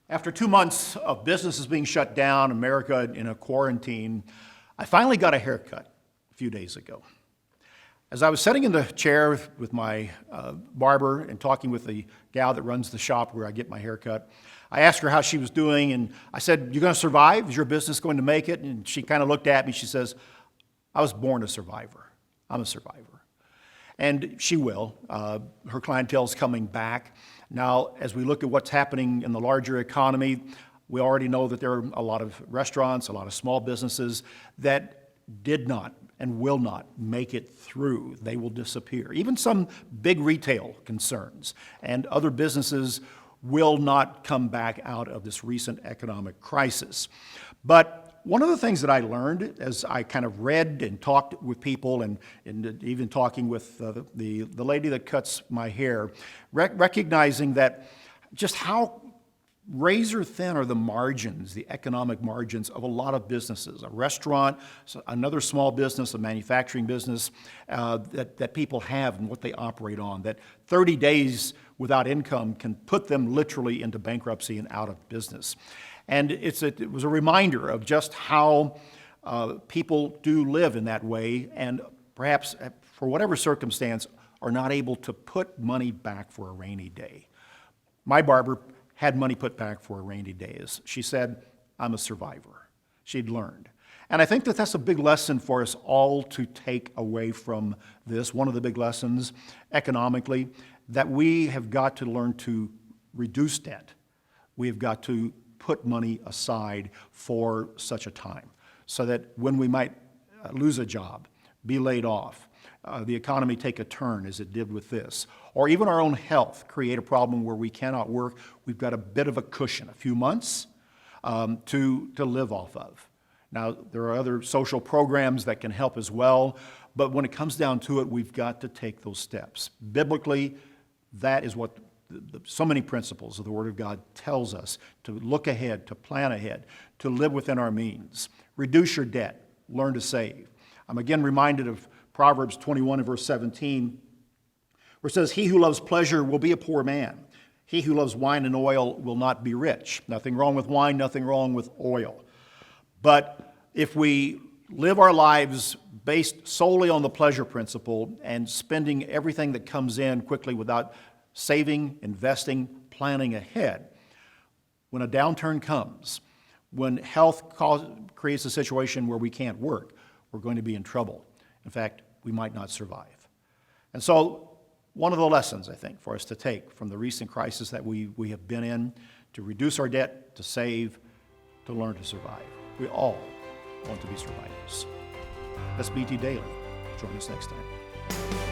After 2 months of businesses being shut down, America in a quarantine, I finally got a haircut a few days ago. As I was sitting in the chair with my barber and talking with the gal that runs the shop where I get my haircut, I asked her how she was doing, and I said, "You going to survive? Is your business going to make it?" And she kind of looked at me. She says, "I was born a survivor. I'm a survivor." And she will. Her clientele's coming back. Now, as we look at what's happening in the larger economy, we already know that there are a lot of restaurants, a lot of small businesses that did not and will not make it through. They will disappear. Even some big retail concerns and other businesses will not come back out of this recent economic crisis. But one of the things that I learned as I kind of read and talked with people and even talking with the lady that cuts my hair, recognizing that just how razor thin are the margins, the economic margins of a lot of businesses, a restaurant, another small business, a manufacturing business that people have and what they operate on, that 30 days without income can put them literally into bankruptcy and out of business. And it was a reminder of just how people do live in that way and perhaps for whatever circumstance are not able to put money back for a rainy day. My barber had money put back for a rainy day. As she said, "I'm a survivor." She'd learned. And I think that that's a big lesson for us all to take away from this. One of the big lessons economically, that we have got to learn to reduce debt. We have got to put money aside for such a time so that when we might lose a job, be laid off, the economy take a turn as it did with this, or even our own health create a problem where we cannot work, we've got a bit of a cushion, a few months to live off of. Now, there are other social programs that can help as well, but when it comes down to it, we've got to take those steps. Biblically, that is what so many principles of the Word of God tells us, to look ahead, to plan ahead, to live within our means. Reduce your debt. Learn to save. I'm again reminded of Proverbs 21 and verse 17, where it says, "He who loves pleasure will be a poor man. He who loves wine and oil will not be rich." Nothing wrong with wine, nothing wrong with oil. But if we live our lives based solely on the pleasure principle and spending everything that comes in quickly without saving, investing, planning ahead, when a downturn comes, when health creates a situation where we can't work, we're going to be in trouble. In fact, we might not survive. And so one of the lessons, I think, for us to take from the recent crisis that we have been in, to reduce our debt, to save, to learn to survive. We all want to be survivors. That's BT Daily. Join us next time.